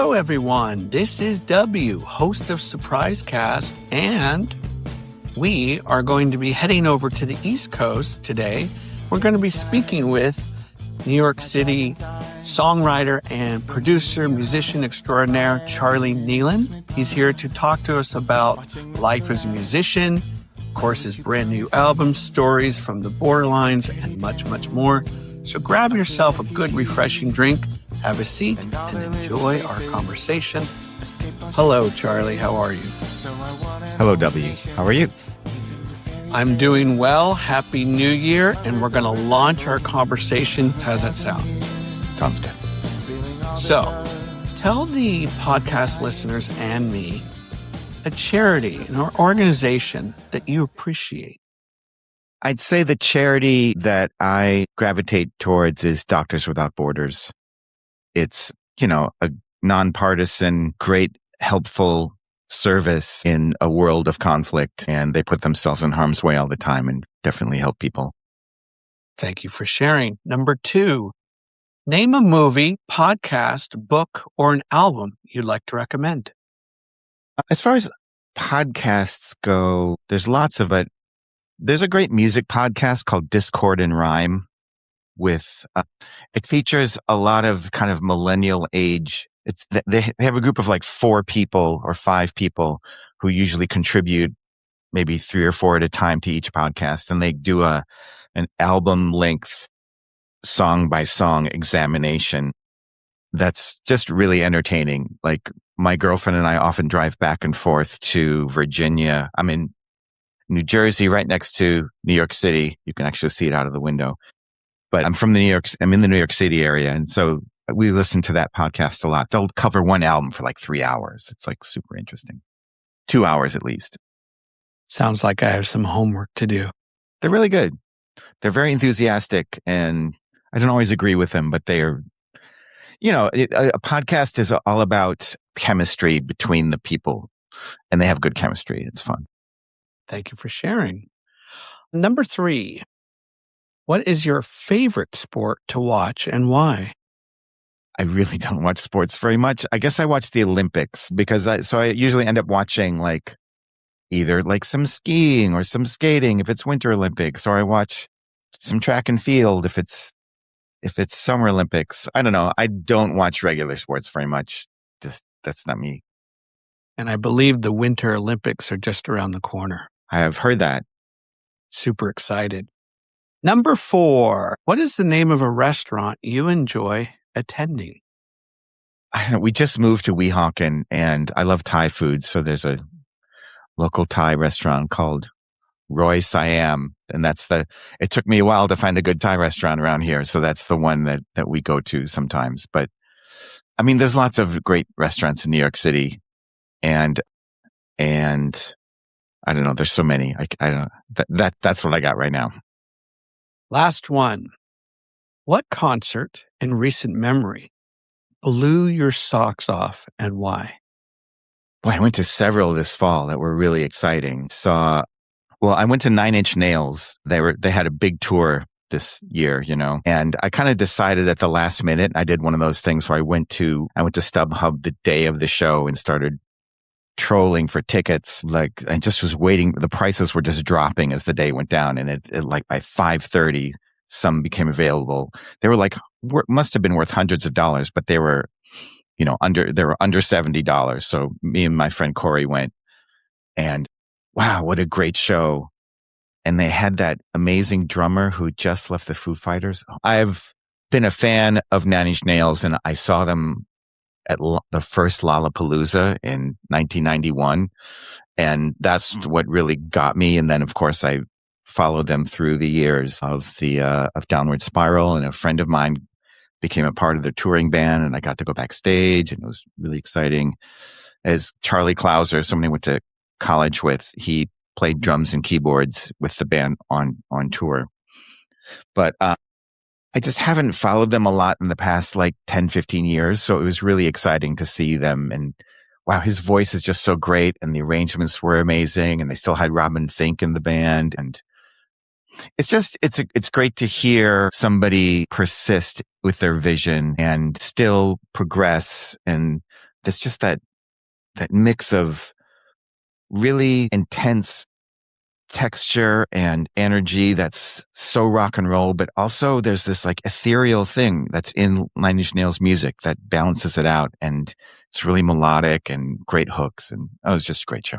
Hello, everyone. This is W, host of Surprise Cast, and we are going to be heading over to the East Coast today. We're going to be speaking with New York City songwriter and producer, musician extraordinaire, Charlie Nieland. He's here to talk to us about life as a musician, of course, his brand new album, Stories from the Borderlines, and much, much more. So grab yourself a good, refreshing drink, have a seat, and enjoy our conversation. Hello, Charlie. How are you? Hello, W. How are you? I'm doing well. Happy New Year. And we're going to launch our conversation. How's that sound? Sounds good. So tell the podcast listeners and me a charity, an organization that you appreciate. I'd say the charity that I gravitate towards is Doctors Without Borders. It's, a nonpartisan, great, helpful service in a world of conflict, and they put themselves in harm's way all the time and definitely help people. Thank you for sharing. Number 2, name a movie, podcast, book, or an album you'd like to recommend. As far as podcasts go, there's lots of it. There's a great music podcast called Discord and Rhyme with, it features a lot of kind of millennial age. They have a group of like 4 people or 5 people who usually contribute maybe 3 or 4 at a time to each podcast. And they do an album length song by song examination. That's just really entertaining. Like my girlfriend and I often drive back and forth to Virginia. I'm in New Jersey, right next to New York City. You can actually see it out of the window. But I'm in the New York City area. And so we listen to that podcast a lot. They'll cover one album for like 3 hours. It's like super interesting. 2 hours at least. Sounds like I have some homework to do. They're really good. They're very enthusiastic, and I don't always agree with them, but they are, a podcast is all about chemistry between the people, and they have good chemistry. It's fun. Thank you for sharing. Number 3, what is your favorite sport to watch and why? I really don't watch sports very much. I guess I watch the Olympics because I usually end up watching like either like some skiing or some skating if it's Winter Olympics, or I watch some track and field if it's Summer Olympics. I don't know. I don't watch regular sports very much. Just that's not me. And I believe the Winter Olympics are just around the corner. I have heard that. Super excited. Number 4, what is the name of a restaurant you enjoy attending? I don't know. We just moved to Weehawken, and I love Thai food. So there's a local Thai restaurant called Roy Siam. And it took me a while to find a good Thai restaurant around here. So that's the one that we go to sometimes. But I mean, there's lots of great restaurants in New York City, and I don't know. There's so many. I don't know. That's what I got right now. Last one. What concert in recent memory blew your socks off and why? Boy, I went to several this fall that were really exciting. I went to 9 Inch Nails. They had a big tour this year, and I kind of decided at the last minute. I did one of those things where I went to StubHub the day of the show and started trolling for tickets. Like I just was waiting. The prices were just dropping as the day went down, and it like by 5:30, some became available. They were like must have been worth hundreds of dollars, but they were, under $70. So me and my friend Corey went, and wow, what a great show! And they had that amazing drummer who just left the Foo Fighters. I've been a fan of 9 Inch Nails, and I saw them at the first Lollapalooza in 1991. And that's what really got me. And then, of course, I followed them through the years of Downward Spiral. And a friend of mine became a part of their touring band, and I got to go backstage, and it was really exciting. As Charlie Clouser, somebody I went to college with, he played drums and keyboards with the band on tour. But I just haven't followed them a lot in the past like 10, 15 years. So it was really exciting to see them. And wow, his voice is just so great. And the arrangements were amazing. And they still had Robin Thicke in the band. And it's great to hear somebody persist with their vision and still progress and there's just that mix of really intense texture and energy that's so rock and roll, but also there's this like ethereal thing that's in Nine Inch Nails music that balances it out, and it's really melodic and great hooks, and it was just a great show.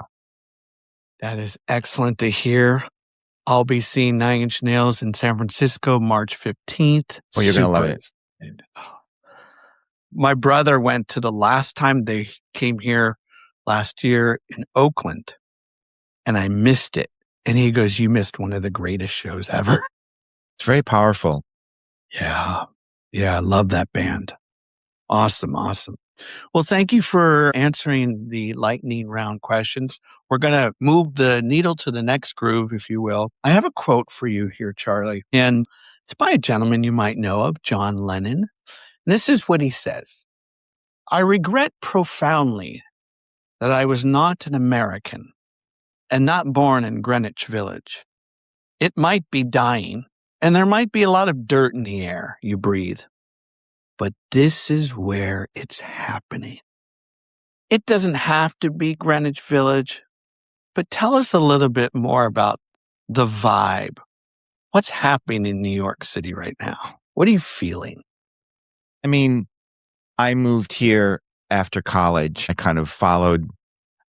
That is excellent to hear. I'll be seeing Nine Inch Nails in San Francisco March 15th. Oh, you're going to love Super it. excited. My brother went to the last time they came here last year in Oakland, and I missed it. And he goes, "You missed one of the greatest shows ever." It's very powerful. Yeah. Yeah, I love that band. Awesome, awesome. Well, thank you for answering the lightning round questions. We're going to move the needle to the next groove, if you will. I have a quote for you here, Charlie, and it's by a gentleman you might know of, John Lennon. This is what he says: "I regret profoundly that I was not an American and not born in Greenwich Village. It might be dying, and there might be a lot of dirt in the air you breathe. But this is where it's happening. It doesn't have to be Greenwich Village, but tell us a little bit more about the vibe. What's happening in New York City right now? What are you feeling?" I mean, I moved here after college. I kind of followed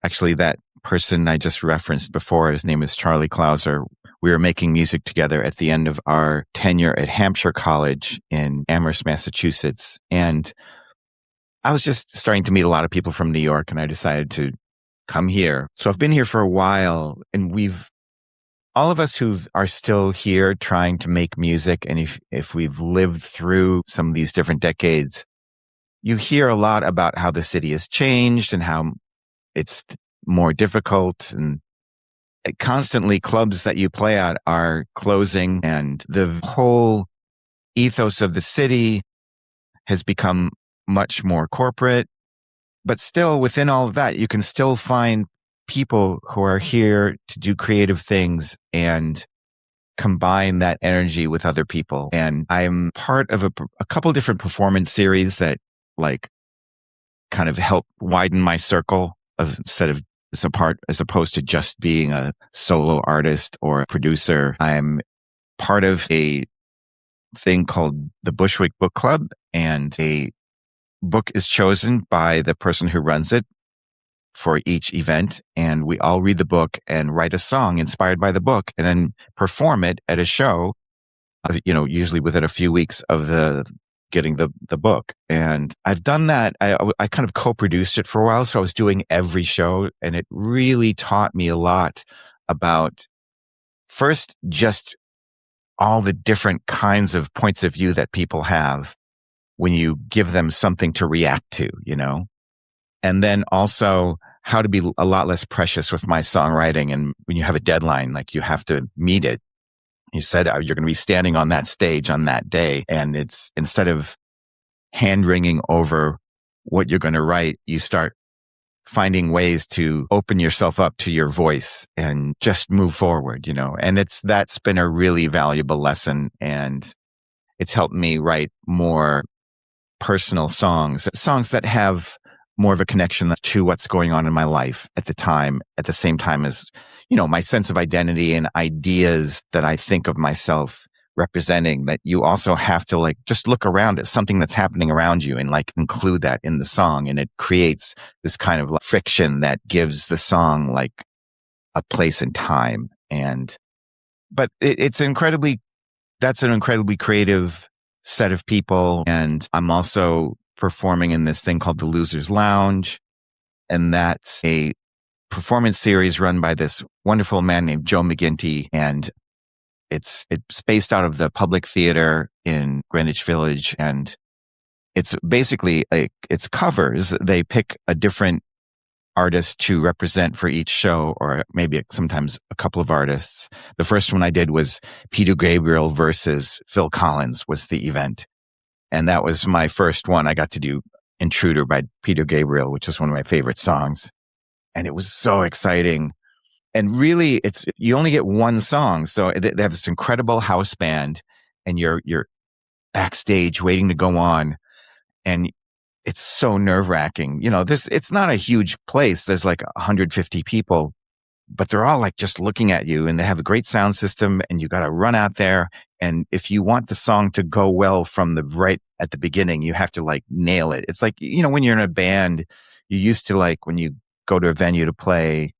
actually that person I just referenced before. His name is Charlie Clouser. We were making music together at the end of our tenure at Hampshire College in Amherst, Massachusetts. And I was just starting to meet a lot of people from New York, and I decided to come here. So I've been here for a while, and all of us who are still here trying to make music, and if we've lived through some of these different decades, you hear a lot about how the city has changed and how it's more difficult, and constantly clubs that you play at are closing, and the whole ethos of the city has become much more corporate. But still, within all of that, you can still find people who are here to do creative things and combine that energy with other people. And I'm part of a couple different performance series that like kind of help widen my circle of as opposed to just being a solo artist or a producer. I'm part of a thing called the Bushwick Book Club, and a book is chosen by the person who runs it for each event, and we all read the book and write a song inspired by the book and then perform it at a show, usually within a few weeks of getting the book. And I've done that. I kind of co-produced it for a while, so I was doing every show, and it really taught me a lot about first just all the different kinds of points of view that people have when you give them something to react to, and then also how to be a lot less precious with my songwriting. And when you have a deadline, like you have to meet it. You said you're going to be standing on that stage on that day, and it's instead of hand-wringing over what you're going to write, you start finding ways to open yourself up to your voice and just move forward, and that's been a really valuable lesson, and it's helped me write more personal songs that have more of a connection to what's going on in my life at the same time as, my sense of identity and ideas that I think of myself representing, that you also have to just look around at something that's happening around you and include that in the song. And it creates this kind of friction that gives the song a place and time. But that's an incredibly creative set of people. And I'm also performing in this thing called the Losers Lounge. And that's a performance series run by this wonderful man named Joe McGinty. And it's based out of the Public Theater in Greenwich Village. And it's basically it's covers. They pick a different artist to represent for each show, or maybe sometimes a couple of artists. The first one I did was Peter Gabriel versus Phil Collins was the event. And that was my first one. I got to do Intruder by Peter Gabriel, which is one of my favorite songs. And it was so exciting. And really, you only get one song. So they have this incredible house band, and you're backstage waiting to go on. And it's so nerve wracking. It's not a huge place. There's like 150 people, but they're all like just looking at you, and they have a great sound system, and you got to run out there. And if you want the song to go well from the right at the beginning, you have to like nail it. It's like, when you're in a band, you used to like, when you go to a venue to play,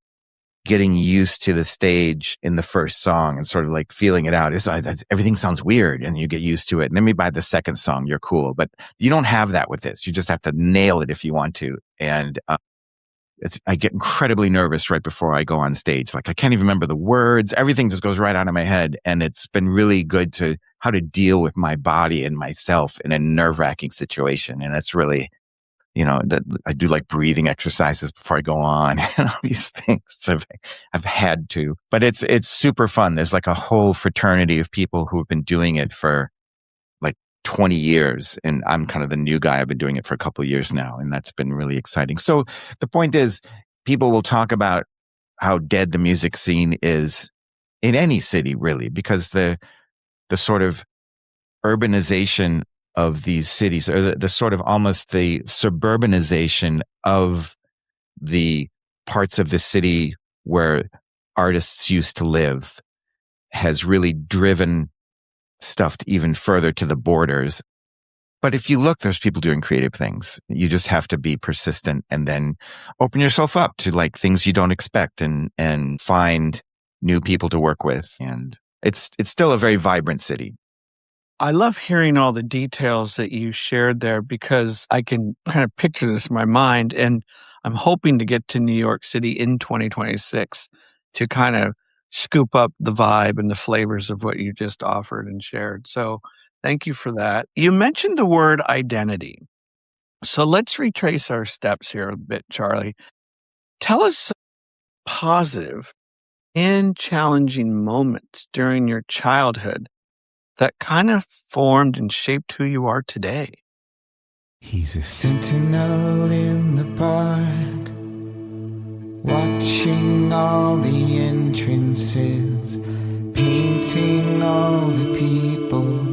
getting used to the stage in the first song and sort of like feeling it out. Everything sounds weird, and you get used to it. And then maybe by the second song, you're cool, but you don't have that with this. You just have to nail it if you want to. And I get incredibly nervous right before I go on stage. Like I can't even remember the words. Everything just goes right out of my head. And it's been really good to how to deal with my body and myself in a nerve-wracking situation. And that's really, that I do like breathing exercises before I go on and all these things. I've had to, but it's super fun. There's like a whole fraternity of people who have been doing it for like 20 years. And I'm kind of the new guy. I've been doing it for a couple of years now. And that's been really exciting. So the point is, people will talk about how dead the music scene is in any city, really, because the sort of urbanization of these cities, or the sort of almost the suburbanization of the parts of the city where artists used to live, has really driven stuff even further to the borders. But if you look, there's people doing creative things. You just have to be persistent and then open yourself up to like things you don't expect, and find new people to work with. And it's still a very vibrant city. I love hearing all the details that you shared there, because I can kind of picture this in my mind, and I'm hoping to get to New York City in 2026 to kind of scoop up the vibe and the flavors of what you just offered and shared. So thank you for that. You mentioned the word identity. So let's retrace our steps here a bit, Charlie. Tell us some positive and challenging moments during your childhood that kind of formed and shaped who you are today. He's a sentinel in the park, watching all the entrances, painting all the people,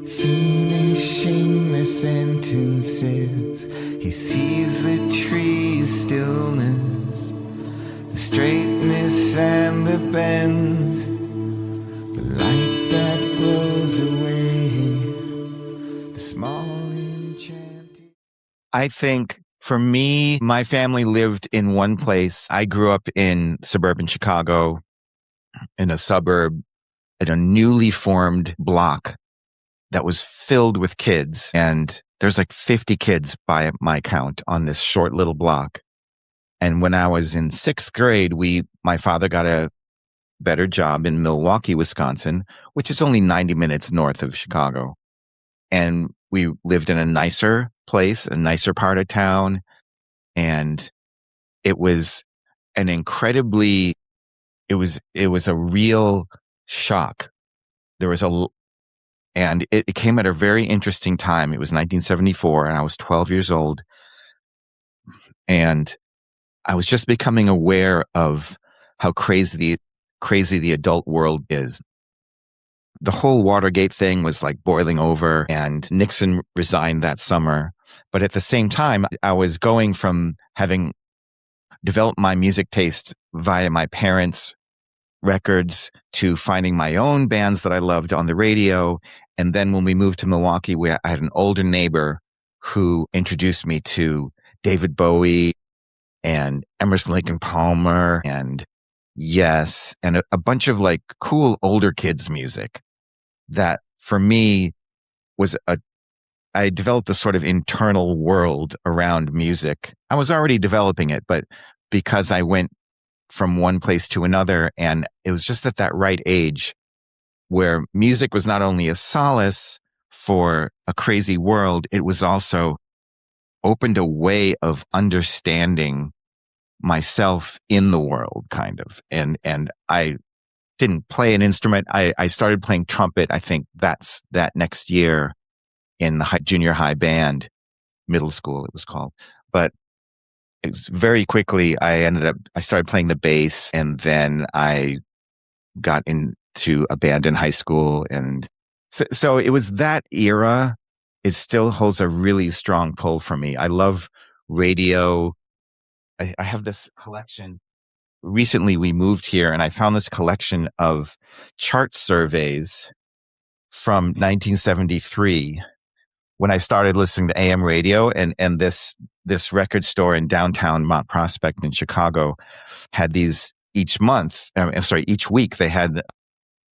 finishing their sentences. He sees the trees' stillness, the straightness and the bends, the light that grows away, the small enchanted. I think for me, my family lived in one place. I grew up in suburban Chicago, in a suburb, in a newly formed block that was filled with kids. And there's like 50 kids by my count on this short little block. And when I was in sixth grade, my father got a better job in Milwaukee, Wisconsin, which is only 90 minutes north of Chicago. And we lived in a nicer place, a nicer part of town. And it was an incredibly, it was a real shock. And it came at a very interesting time. It was 1974 and I was 12 years old. And I was just becoming aware of how crazy the adult world is. The whole Watergate thing was like boiling over, and Nixon resigned that summer. But at the same time, I was going from having developed my music taste via my parents' records to finding my own bands that I loved on the radio. And then when we moved to Milwaukee, I had an older neighbor who introduced me to David Bowie and Emerson, Lake and Palmer and Yes, and a bunch of like cool older kids music that for me I developed a sort of internal world around music. I was already developing it, but because I went from one place to another, and it was just at that right age where music was not only a solace for a crazy world, it was also opened a way of understanding myself in the world, kind of. And I didn't play an instrument. I started playing trumpet, I think that next year in the junior high band, middle school it was called. But it was very quickly, I started playing the bass, and then I got into a band in high school. And so it was that era it still holds a really strong pull for me. I love radio. I have this collection. Recently, we moved here and I found this collection of chart surveys from 1973 when I started listening to AM radio, and this record store in downtown Mont Prospect in Chicago had these each week they had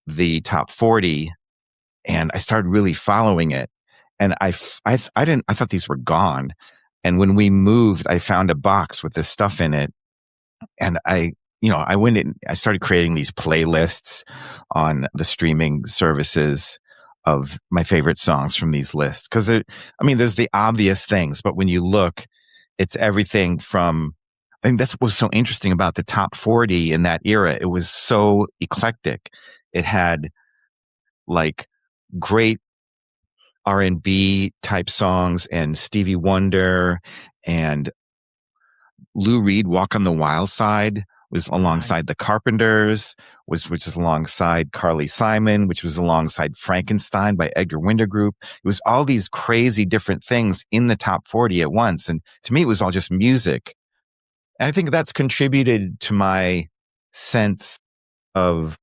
the top 40, and I started really following it. And I thought these were gone. And when we moved, I found a box with this stuff in it. And I went in, I started creating these playlists on the streaming services of my favorite songs from these lists. Cause there's the obvious things, but when you look, it's everything from, I think that's what was so interesting about the top 40 in that era. It was so eclectic. It had like great R&B type songs and Stevie Wonder and Lou Reed, Walk on the Wild Side was alongside the Carpenters, which is alongside Carly Simon, which was alongside Frankenstein by Edgar Winter Group. It was all these crazy different things in the top 40 at once. And to me, it was all just music. And I think that's contributed to my sense of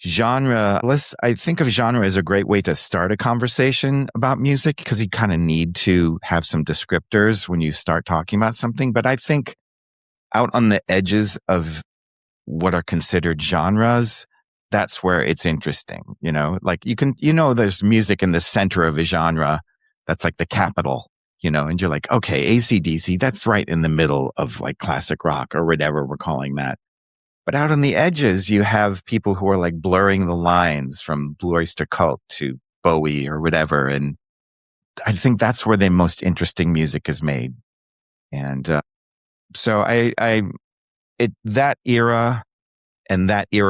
genre. I think of genre as a great way to start a conversation about music because you kind of need to have some descriptors when you start talking about something. But I think out on the edges of what are considered genres, that's where it's interesting. Like there's music in the center of a genre. That's like the capital, and you're like, okay, AC/DC, that's right in the middle of like classic rock or whatever we're calling that. But out on the edges, you have people who are like blurring the lines from Blue Oyster Cult to Bowie or whatever. And I think that's where the most interesting music is made. And so that era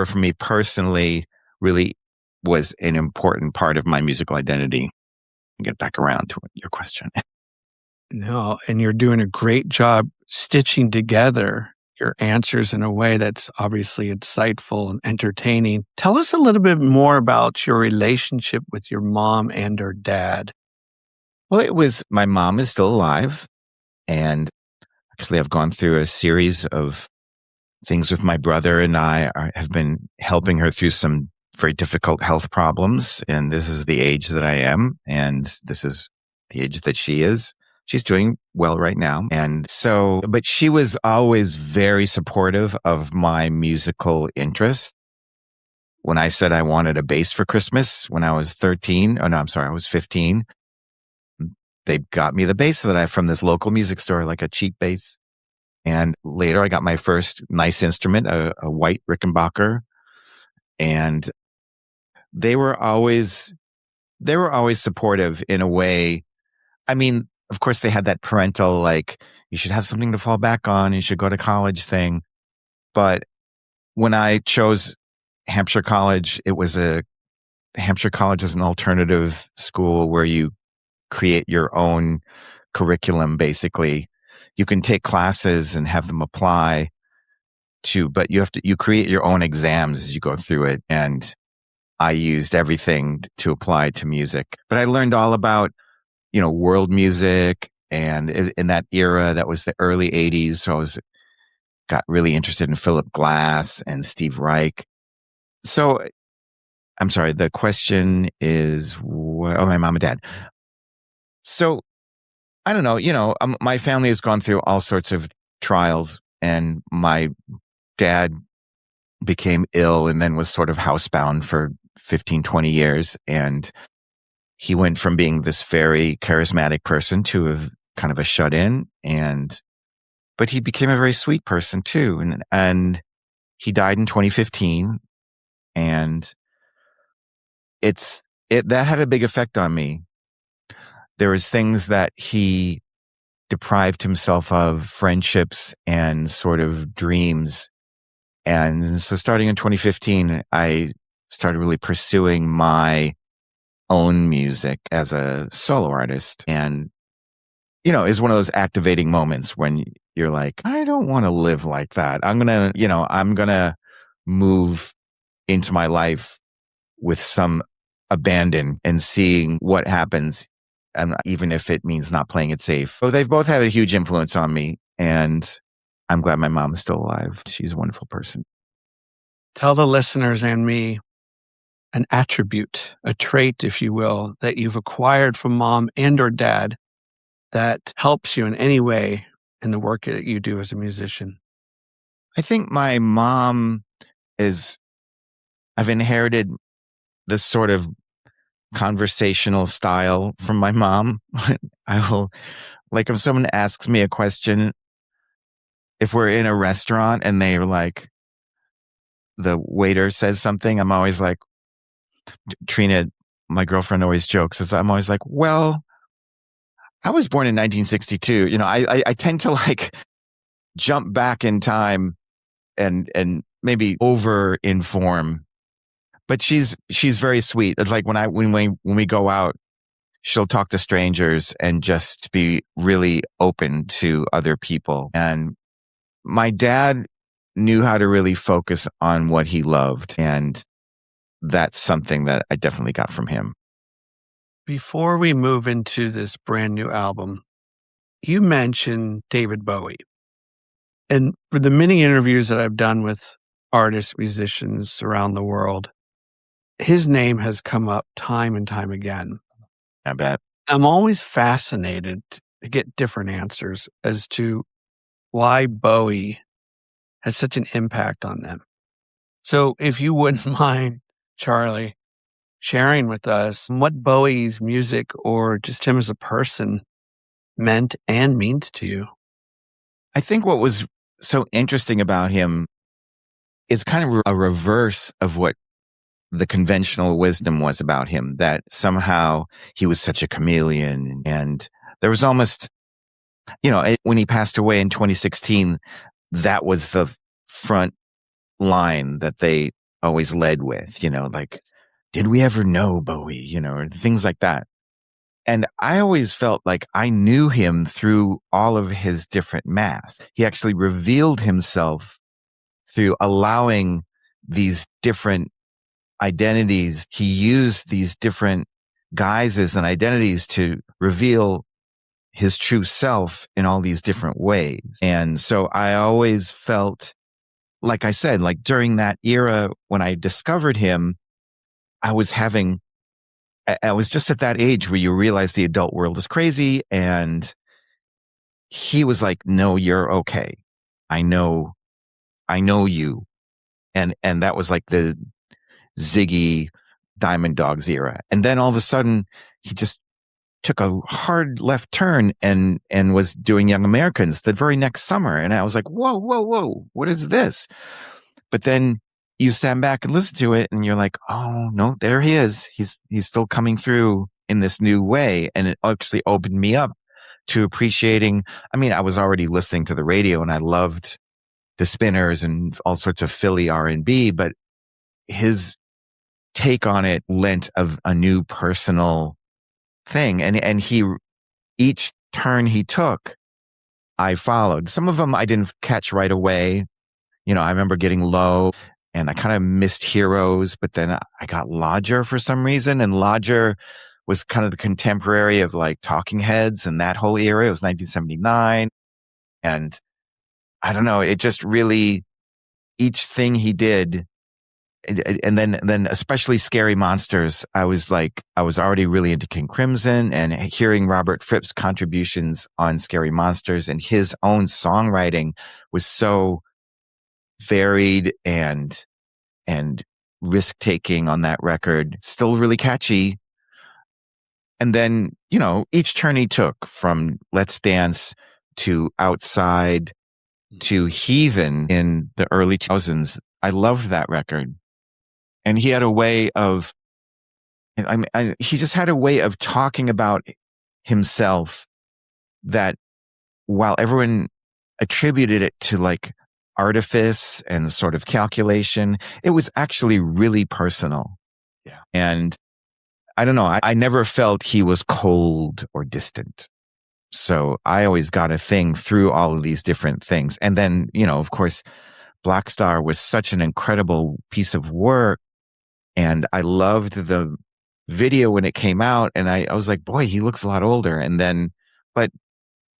for me personally really was an important part of my musical identity. I'll get back around to your question. No, and you're doing a great job stitching together your answers in a way that's obviously insightful and entertaining. Tell us a little bit more about your relationship with your mom and her dad. Well, my mom is still alive, and actually I've gone through a series of things with my brother, and I have been helping her through some very difficult health problems. And this is the age that I am, and this is the age that she is. She's doing well right now. And so, but she was always very supportive of my musical interest. When I said I wanted a bass for Christmas when I was 13, I was 15. They got me the bass that I from this local music store, like a cheap bass. And later I got my first nice instrument, a white Rickenbacker. And they were always supportive in a way. I mean, of course they had that parental, like, you should have something to fall back on. You should go to college thing. But when I chose Hampshire College, Hampshire College is an alternative school where you create your own curriculum, basically. You can take classes and have them apply to, but you create your own exams as you go through it. And I used everything to apply to music. But I learned all about, world music. And in that era, that was the early 80s. So got really interested in Philip Glass and Steve Reich. So I'm sorry, the question is, my mom and dad. So I don't know, my family has gone through all sorts of trials, and my dad became ill and then was sort of housebound for 15, 20 years. And he went from being this very charismatic person to kind of a shut-in, but he became a very sweet person too. And he died in 2015, and that had a big effect on me. There was things that he deprived himself of, friendships and sort of dreams. And so starting in 2015, I started really pursuing my own music as a solo artist. And, it's one of those activating moments when you're like, I don't want to live like that. I'm going to move into my life with some abandon and seeing what happens. and even if it means not playing it safe. So they've both had a huge influence on me, and I'm glad my mom is still alive. She's a wonderful person. Tell the listeners and me an attribute, a trait, if you will, that you've acquired from mom and or dad that helps you in any way in the work that you do as a musician. I think my mom I've inherited this sort of conversational style from my mom. I will, like, if someone asks me a question, if we're in a restaurant and they're like, the waiter says something, I'm always like, Trina, my girlfriend, always jokes, I'm always like, well, I was born in 1962. I tend to like jump back in time and maybe over inform. But she's very sweet. It's like when we go out, she'll talk to strangers and just be really open to other people. And my dad knew how to really focus on what he loved, and that's something that I definitely got from him. Before we move into this brand new album, you mentioned David Bowie. And for the many interviews that I've done with artists, musicians around the world, his name has come up time and time again. I bet. I'm always fascinated to get different answers as to why Bowie has such an impact on them. So if you wouldn't mind, Charlie, sharing with us what Bowie's music or just him as a person meant and means to you. I think what was so interesting about him is kind of a reverse of what the conventional wisdom was about him, that somehow he was such a chameleon. And there was almost, when he passed away in 2016, that was the front line that they always led with, like, did we ever know Bowie, or things like that. And I always felt like I knew him through all of his different masks. He actually revealed himself through allowing these different identities. He used these different guises and identities to reveal his true self in all these different ways. And so I always felt, like I said, like during that era when I discovered him, I was just at that age where you realize the adult world is crazy. And he was like, no, you're okay. I know you. And that was like the Ziggy Diamond Dogs era. And then all of a sudden he just took a hard left turn and was doing Young Americans the very next summer. And I was like, whoa, what is this? But then you stand back and listen to it and you're like, oh no, there he is. He's still coming through in this new way. And it actually opened me up to appreciating. I mean, I was already listening to the radio and I loved the Spinners and all sorts of Philly R&B, but his take on it lent of a new personal thing. And each turn he took, I followed. Some of them I didn't catch right away. I remember getting Low and I kind of missed Heroes, but then I got Lodger for some reason. And Lodger was kind of the contemporary of like Talking Heads and that whole era. It was 1979. And I don't know, it just really, each thing he did, and then especially Scary Monsters, I was already really into King Crimson, and hearing Robert Fripp's contributions on Scary Monsters and his own songwriting was so varied and risk-taking on that record, still really catchy. And then, each turn he took from Let's Dance to Outside to Heathen in the early 2000s, I loved that record. And he had a way of, he just had a way of talking about himself that, while everyone attributed it to like artifice and sort of calculation, it was actually really personal. Yeah. And I don't know, I never felt he was cold or distant. So I always got a thing through all of these different things. And then, of course, Black Star was such an incredible piece of work. And I loved the video when it came out, and I was like, boy, he looks a lot older. And then, but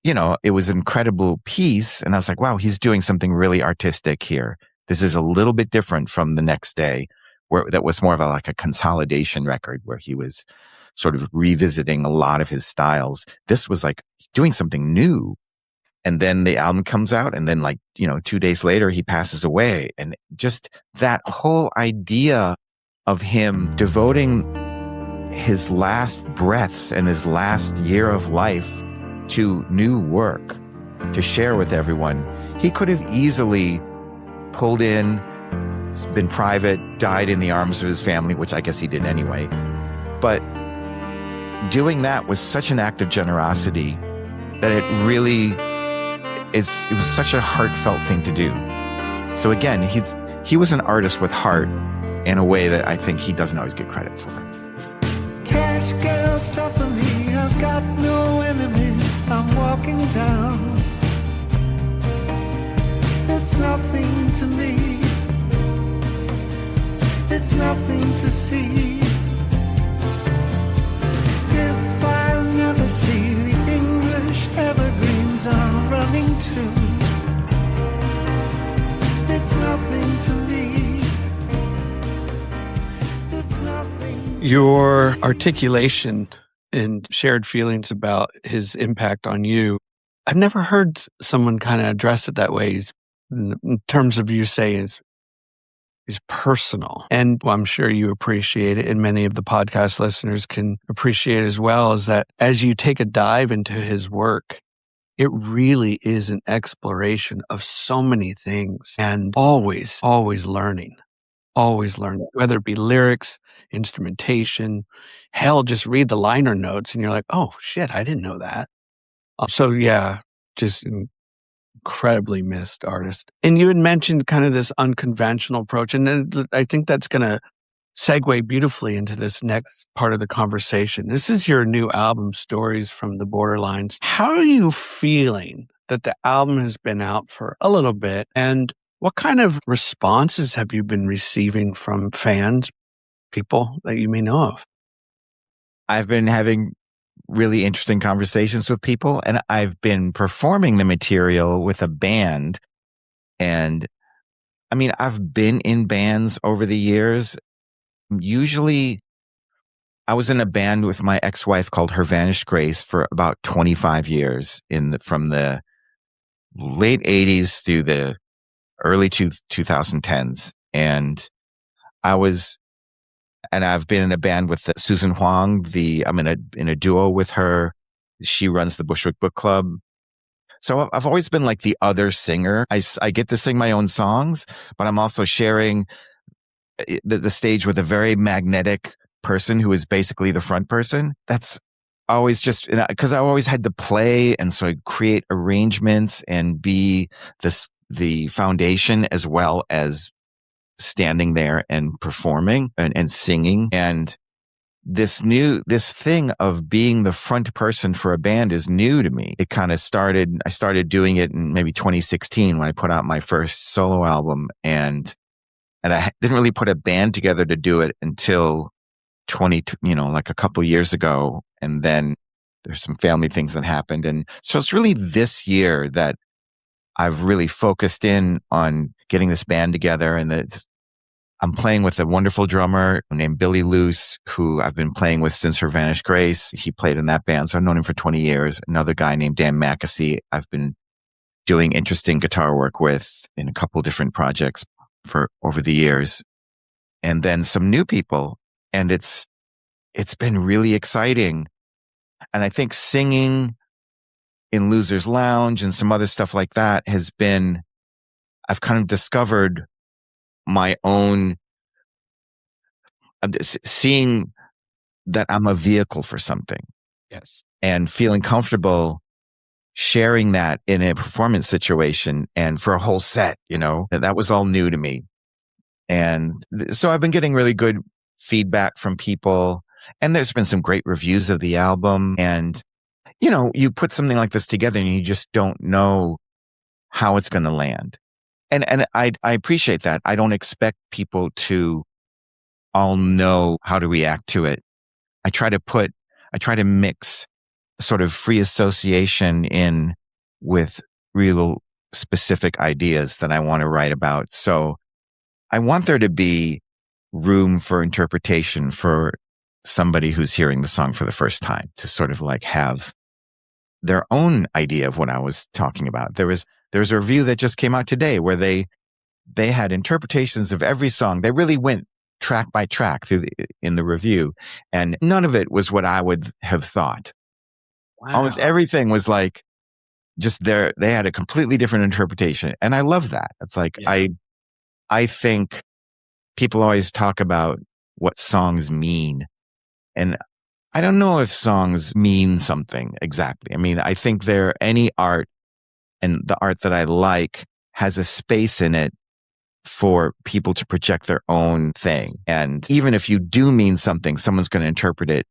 it was an incredible piece. And I was like, wow, he's doing something really artistic here. This is a little bit different from the next day, where that was more of like a consolidation record where he was sort of revisiting a lot of his styles. This was like doing something new. And then the album comes out, and then 2 days later, he passes away. And just that whole idea of him devoting his last breaths and his last year of life to new work to share with everyone. He could have easily pulled in, been private, died in the arms of his family, which I guess he did anyway. But doing that was such an act of generosity that it was such a heartfelt thing to do. So again, he was an artist with heart in a way that I think he doesn't always get credit for. Cash girl, suffer me, I've got no enemies, I'm walking down. It's nothing to me, it's nothing to see. If I'll never see the English evergreens I'm running to, it's nothing to me. It's nothing. Your articulation and shared feelings about his impact on you, I've never heard someone kind of address it that way in terms of you saying is personal. And I'm sure you appreciate it, and many of the podcast listeners can appreciate as well, is that as you take a dive into his work, it really is an exploration of so many things, and always learning, whether it be lyrics, instrumentation, hell, just read the liner notes and you're like, oh shit, I didn't know that. So yeah, just incredibly missed artist. And you had mentioned kind of this unconventional approach, and then I think that's going to segue beautifully into this next part of the conversation. This is your new album, Stories from the Borderlines. How are you feeling that the album has been out for a little bit, and what kind of responses have you been receiving from fans, people that you may know of? I've been having really interesting conversations with people, and I've been performing the material with a band. And I mean, I've been in bands over the years. Usually I was in a band with my ex-wife called Her Vanished Grace for about 25 years from the late 80s through the early 2010s. And I've been in a band with Susan Huang. I'm in a duo with her. She runs the Bushwick Book Club. So I've always been like the other singer. I get to sing my own songs, but I'm also sharing the stage with a very magnetic person who is basically the front person. That's always just because I always had to play and so I create arrangements and be the foundation as well as standing there and performing and singing. And this thing of being the front person for a band is new to me. It kind of I started doing it in maybe 2016 when I put out my first solo album, and I didn't really put a band together to do it until like a couple of years ago. And then there's some family things that happened. And so it's really this year that I've really focused in on getting this band together. And I'm playing with a wonderful drummer named Billy Luce, who I've been playing with since Her Vanished Grace. He played in that band, so I've known him for 20 years. Another guy named Dan Mackesy, I've been doing interesting guitar work with in a couple different projects for over the years. And then some new people. And it's been really exciting. And I think singing in Loser's Lounge and some other stuff like that I've kind of discovered my own, seeing that I'm a vehicle for something. Yes. And feeling comfortable sharing that in a performance situation and for a whole set, that was all new to me. And so I've been getting really good feedback from people, and there's been some great reviews of the album. And, you put something like this together and you just don't know how it's going to land. And I appreciate that. I don't expect people to all know how to react to it. I try to mix sort of free association in with real specific ideas that I want to write about. So I want there to be room for interpretation for somebody who's hearing the song for the first time to sort of like have their own idea of what I was talking about. There's a review that just came out today where they had interpretations of every song. They really went track by track in the review, and none of it was what I would have thought. Wow. Almost everything was like just there. They had a completely different interpretation, and I love that. It's like I think people always talk about what songs mean, and I don't know if songs mean something exactly. I mean, I think any art, and the art that I like has a space in it for people to project their own thing. And even if you do mean something, someone's going to interpret it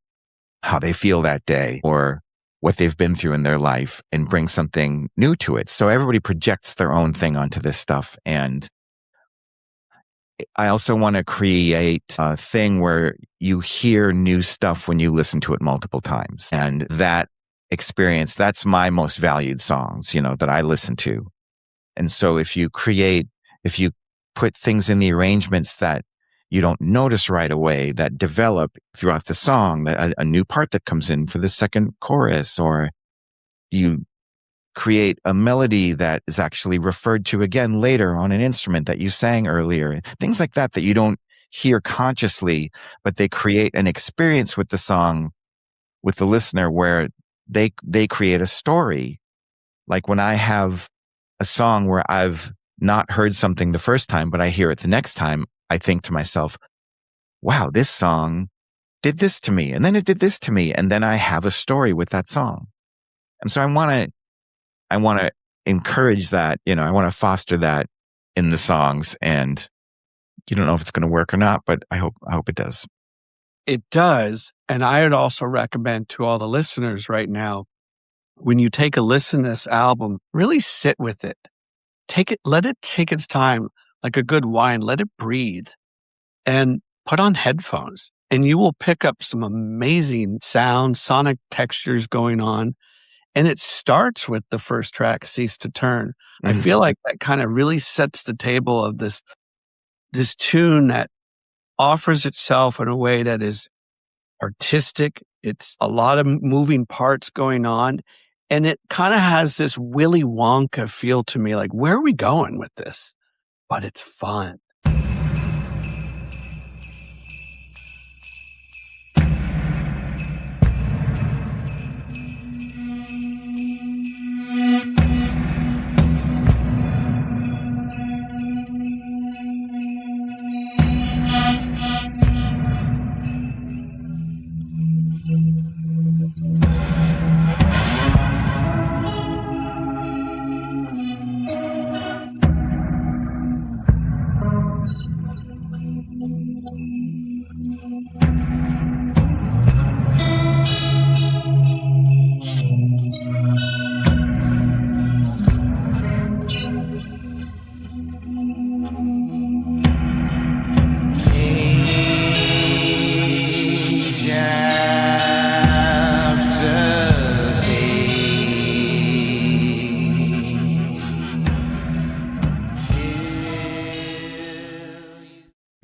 how they feel that day or what they've been through in their life and bring something new to it. So everybody projects their own thing onto this stuff. And I also want to create a thing where you hear new stuff when you listen to it multiple times. And that experience, that's my most valued songs, that I listen to. And so if you put things in the arrangements that you don't notice right away, that develop throughout the song, that a new part that comes in for the second chorus, or you create a melody that is actually referred to again later on an instrument that you sang earlier, things like that you don't hear consciously, but they create an experience with the song, with the listener, where they create a story. Like when I have a song where I've not heard something the first time, but I hear it the next time, I think to myself, wow, this song did this to me, and then it did this to me, and then I have a story with that song. And so I want to encourage that, I want to foster that in the songs, and you don't know if it's going to work or not, but I hope it does. It does. And I would also recommend to all the listeners right now, when you take a listen to this album, really sit with it. Let it take its time, like a good wine, let it breathe, and put on headphones, and you will pick up some amazing sounds, sonic textures going on. And it starts with the first track, Cease to Turn. I feel like that kind of really sets the table of this tune that offers itself in a way that is artistic. It's a lot of moving parts going on. And it kind of has this Willy Wonka feel to me, like, where are we going with this? But it's fun.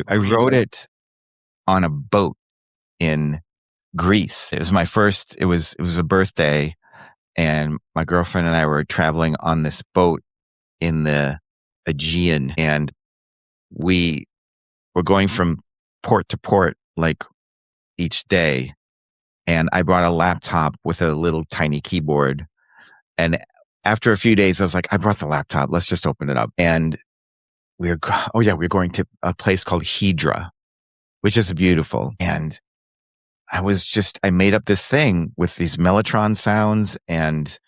I wrote it on a boat in Greece. It was a birthday, and my girlfriend and I were traveling on this boat in the Aegean, and we were going from port to port like each day. And I brought a laptop with a little tiny keyboard. And after a few days, I was like, I brought the laptop. Let's just open it up. And we're going to a place called Hydra, which is beautiful. And I made up this thing with these mellotron sounds, and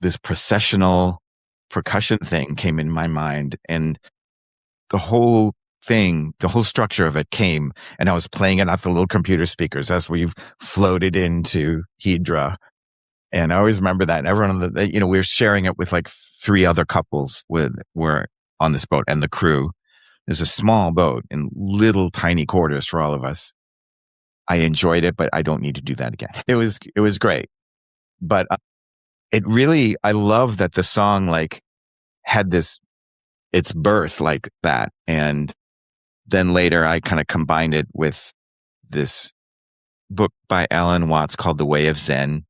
this processional percussion thing came in my mind. And the whole structure of it came, and I was playing it off the little computer speakers as we've floated into Hydra. And I always remember that. And everyone we were sharing it with like 3 other couples were on this boat, and the crew. There's a small boat in little tiny quarters for all of us. I enjoyed it, but I don't need to do that again. It was great. But it really, I love that the song like had its birth like that. And then later I kind of combined it with this book by Alan Watts called The Way of Zen.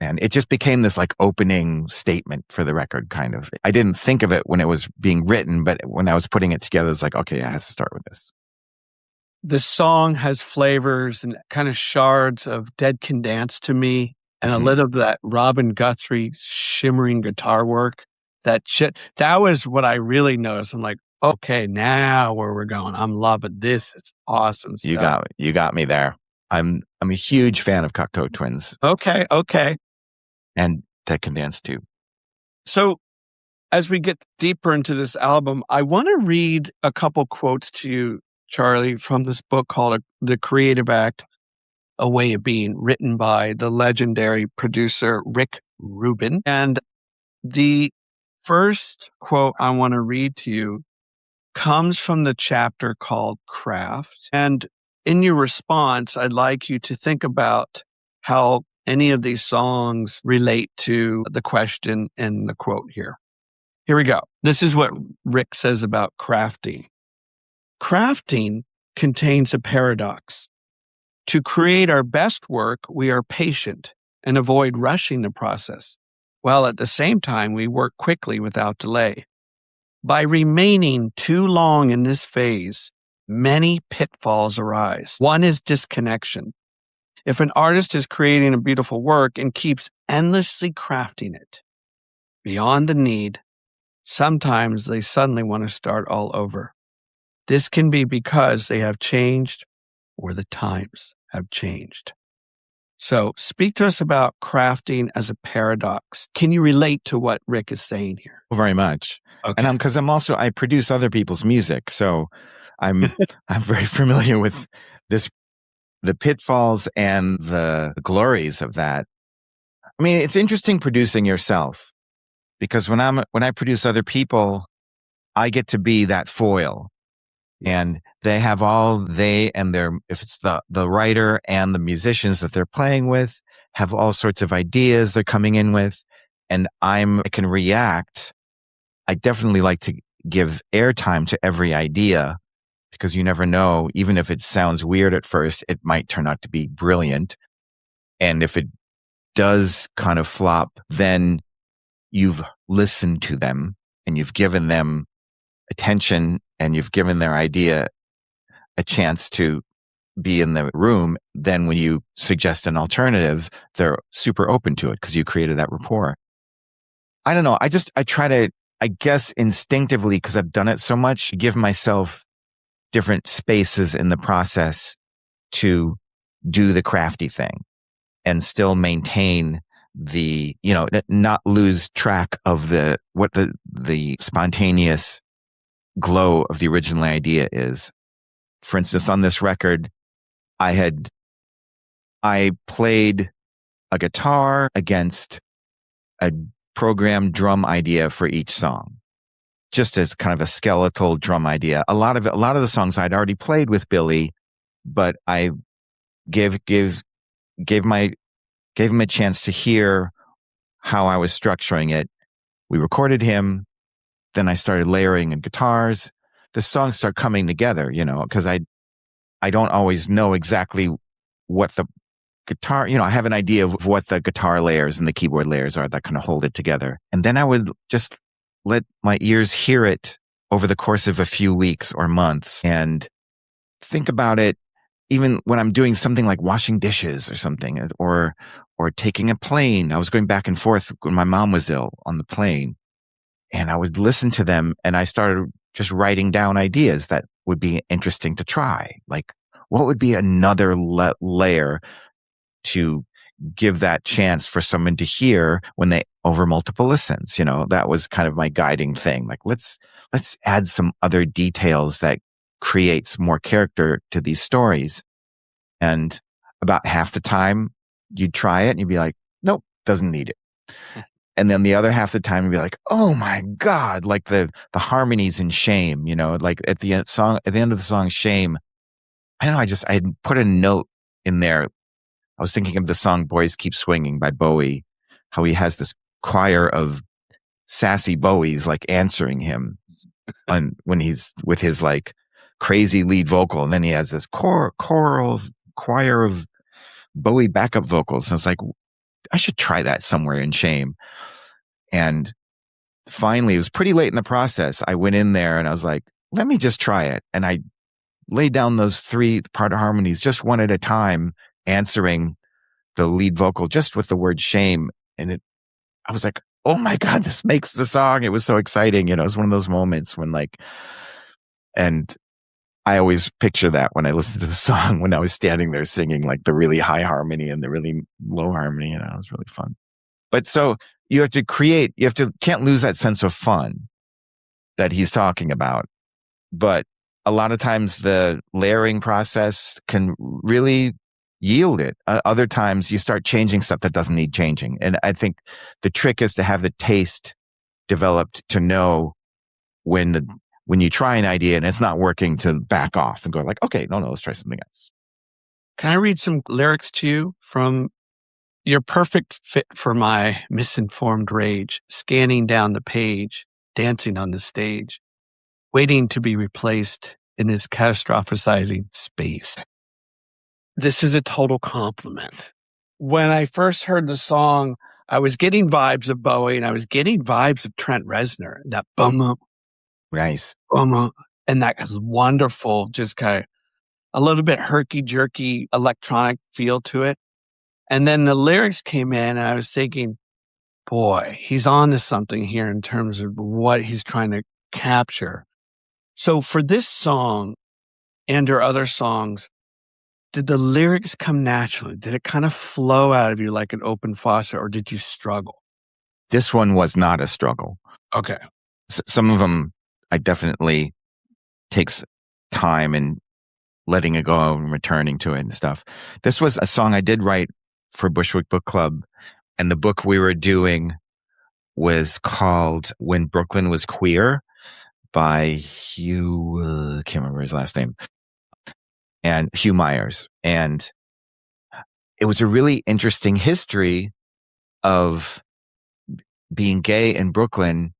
And it just became this like opening statement for the record, kind of. I didn't think of it when it was being written, but when I was putting it together, it's like, okay, I have to start with this. The song has flavors and kind of shards of Dead Can Dance to me, and a little of that Robin Guthrie shimmering guitar work. That was what I really noticed. I'm like, okay, now where we're going. I'm loving this. It's awesome stuff. You got me there. I'm a huge fan of Cocteau Twins. Okay. And Dead Can Dance too. So as we get deeper into this album, I want to read a couple quotes to you, Charlie, from this book called The Creative Act, A Way of Being, written by the legendary producer Rick Rubin. And the first quote I want to read to you comes from the chapter called Craft. And in your response, I'd like you to think about how any of these songs relate to the question in the quote here. Here we go. This is what Rick says about crafting. Crafting contains a paradox. To create our best work, we are patient and avoid rushing the process, while at the same time we work quickly without delay. By remaining too long in this phase, many pitfalls arise. One is disconnection. If an artist is creating a beautiful work and keeps endlessly crafting it beyond the need, sometimes they suddenly want to start all over. This can be because they have changed or the times have changed. So speak to us about crafting as a paradox. Can you relate to what Rick is saying here? Very much. Okay. And because I produce other people's music, so I'm very familiar with the pitfalls and the glories of that. I mean, it's interesting producing yourself, because when I produce other people, I get to be that foil, and they have if it's the writer and the musicians that they're playing with have all sorts of ideas they're coming in with, and I can react. I definitely like to give airtime to every idea, because you never know, even if it sounds weird at first, it might turn out to be brilliant. And if it does kind of flop, then you've listened to them and you've given them attention and you've given their idea a chance to be in the room. Then when you suggest an alternative, they're super open to it because you created that rapport. I don't know. I try to, I guess instinctively, because I've done it so much, give myself different spaces in the process to do the crafty thing and still maintain the, not lose track of the spontaneous glow of the original idea is. For instance, on this record, I played a guitar against a programmed drum idea for each song, just as kind of a skeletal drum idea. A lot of the songs I'd already played with Billy, but I gave him a chance to hear how I was structuring it. We recorded him, then I started layering in guitars. The songs start coming together, because I don't always know exactly what the guitar, I have an idea of what the guitar layers and the keyboard layers are that kind of hold it together. And then I would just let my ears hear it over the course of a few weeks or months and think about it, even when I'm doing something like washing dishes or something, or taking a plane. I was going back and forth when my mom was ill on the plane, and I would listen to them, and I started just writing down ideas that would be interesting to try. Like, what would be another layer to give that chance for someone to hear when they over multiple listens? That was kind of my guiding thing. Like, let's add some other details that creates more character to these stories. And about half the time you'd try it and you'd be like, nope, doesn't need it. And then the other half of the time you'd be like, oh my God, like the harmonies in Shame, like at the end of the song, Shame, I don't know, I had put a note in there, I was thinking of the song Boys Keep Swinging by Bowie, how he has this choir of sassy Bowies like answering him when he's with his like crazy lead vocal. And then he has this choir of Bowie backup vocals. And it's like, I should try that somewhere in Shame. And finally, it was pretty late in the process. I went in there and I was like, let me just try it. And I laid down those 3 part harmonies just one at a time, answering the lead vocal just with the word shame. And I was like, oh my God, this makes the song. It was so exciting. It was one of those moments when and I always picture that when I listen to the song, when I was standing there singing like the really high harmony and the really low harmony. It was really fun. But so you have to can't lose that sense of fun that he's talking about. But a lot of times the layering process can really yield it. Other times you start changing stuff that doesn't need changing. And I think the trick is to have the taste developed to know when you try an idea and it's not working, to back off and go like, okay, no, let's try something else. Can I read some lyrics to you from Your Perfect Fit for My Misinformed Rage, scanning down the page, dancing on the stage, waiting to be replaced in this catastrophizing space. This is a total compliment. When I first heard the song, I was getting vibes of Bowie and I was getting vibes of Trent Reznor. That bum, Nice. And that wonderful, just kind of a little bit herky-jerky electronic feel to it. And then the lyrics came in and I was thinking, boy, he's on to something here in terms of what he's trying to capture. So for this song and or other songs, did the lyrics come naturally? Did it kind of flow out of you like an open faucet, or did you struggle? This one was not a struggle. Okay. Some of them I definitely takes time and letting it go and returning to it and stuff. This was a song I did write for Bushwick Book Club, and the book we were doing was called When Brooklyn Was Queer by Hugh, can't remember his last name, and Hugh Myers. And it was a really interesting history of being gay in Brooklyn,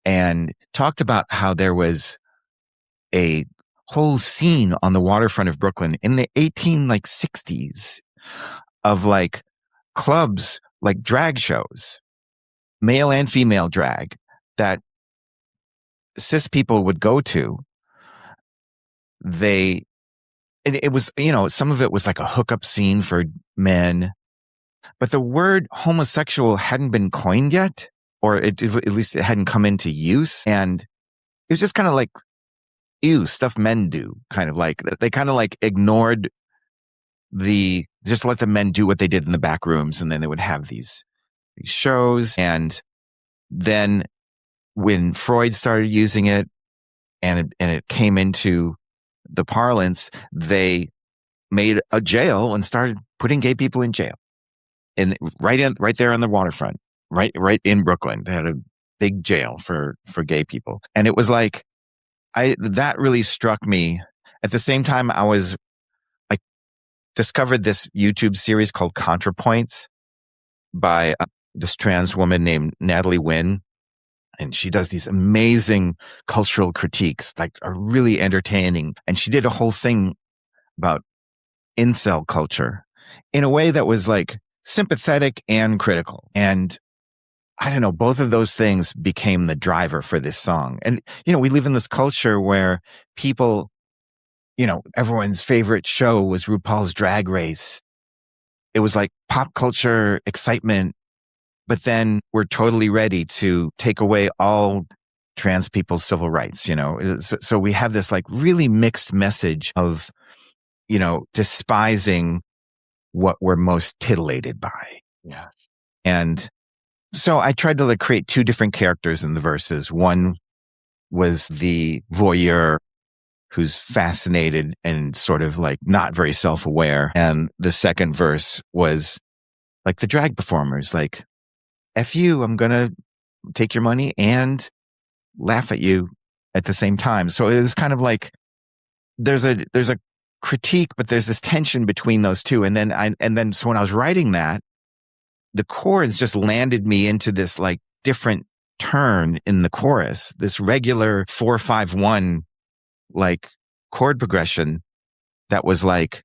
and talked about how there was a whole scene on the waterfront of Brooklyn in the 60s of like clubs, like drag shows, male and female drag, that cis people would go to. It was, some of it was like a hookup scene for men, but the word homosexual hadn't been coined yet, or at least it hadn't come into use. And it was just kind of like, ew, stuff men do, kind of like, they kind of like ignored just let the men do what they did in the back rooms. And then they would have these shows. And then when Freud started using it and it came into the parlance, they made a jail and started putting gay people in jail. And right there on the waterfront, right in Brooklyn, they had a big jail for gay people. And it was like, that really struck me. At the same time, I discovered this YouTube series called ContraPoints by this trans woman named Natalie Wynn. And she does these amazing cultural critiques, like are really entertaining. And she did a whole thing about incel culture in a way that was like sympathetic and critical. And I don't know, both of those things became the driver for this song. And, we live in this culture where people, everyone's favorite show was RuPaul's Drag Race. It was like pop culture excitement, but then we're totally ready to take away all trans people's civil rights, So we have this like really mixed message of, despising what we're most titillated by. Yeah. And so I tried to create 2 different characters in the verses. One was the voyeur who's fascinated and sort of like not very self-aware. And the second verse was like the drag performers, like, F you, I'm going to take your money and laugh at you at the same time. So it was kind of like there's a critique, but there's this tension between those two. And then so when I was writing that, the chords just landed me into this like different turn in the chorus, this regular 4-5-1 like chord progression that was like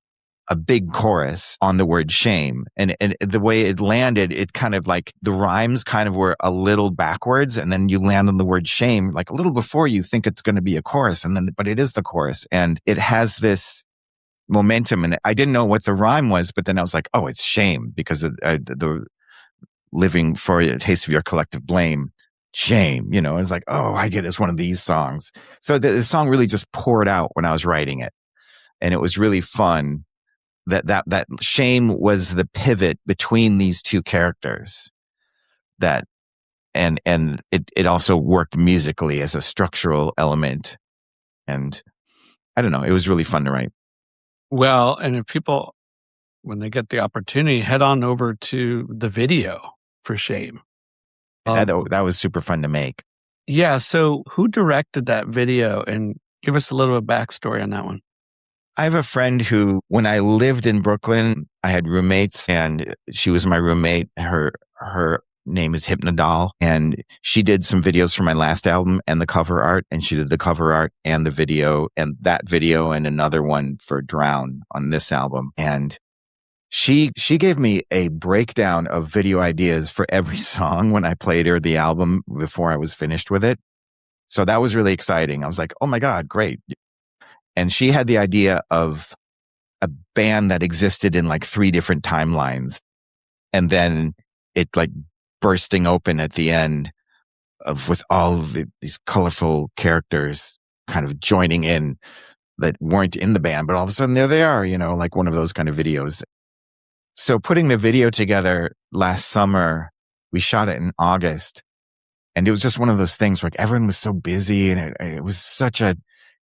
a big chorus on the word shame. And the way it landed, it kind of like the rhymes kind of were a little backwards, and then you land on the word shame like a little before you think it's going to be a chorus, and then but it is the chorus, and it has this momentum. And I didn't know what the rhyme was, but then I was like, oh, it's shame, because of the living for a taste of your collective blame. Shame, it's like, oh, I get it. It's one of these songs. So the song really just poured out when I was writing it, and it was really fun. That shame was the pivot between these two characters. That and it also worked musically as a structural element, and I don't know, it was really fun to write. Well, and if people, when they get the opportunity, head on over to the video for Shame. That was super fun to make. Yeah. So who directed that video? And give us a little bit of backstory on that one. I have a friend who, when I lived in Brooklyn, I had roommates, and she was my roommate. Her name is Hypnodol, and she did some videos for my last album and the cover art, and she did the cover art and the video, and that video and another one for Drown on this album. And she gave me a breakdown of video ideas for every song when I played her the album before I was finished with it. So that was really exciting. I was like, oh my God, great. And she had the idea of a band that existed in like 3 different timelines, and then it like bursting open at the end with all of these colorful characters kind of joining in that weren't in the band, but all of a sudden there they are, like one of those kind of videos. So putting the video together last summer, we shot it in August, and it was just one of those things where like everyone was so busy, and it was such a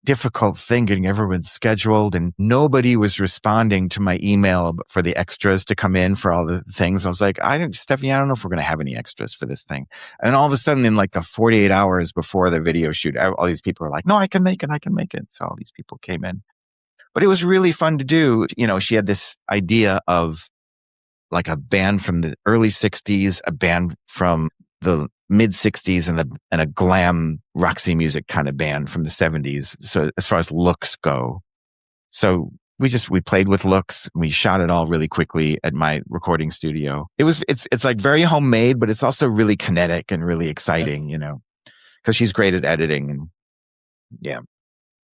difficult thing getting everyone scheduled, and nobody was responding to my email for the extras to come in for all the things. I was like, Stephanie, I don't know if we're going to have any extras for this thing. And all of a sudden, in like the 48 hours before the video shoot, all these people were like, no, I can make it. So all these people came in, but it was really fun to do. She had this idea of like a band from the early 60s, a band from the mid 60s, and a glam Roxy music kind of band from the 70s. So as far as looks go, so we played with looks. We shot it all really quickly at my recording studio. It's like very homemade, but it's also really kinetic and really exciting, because she's great at editing. And yeah.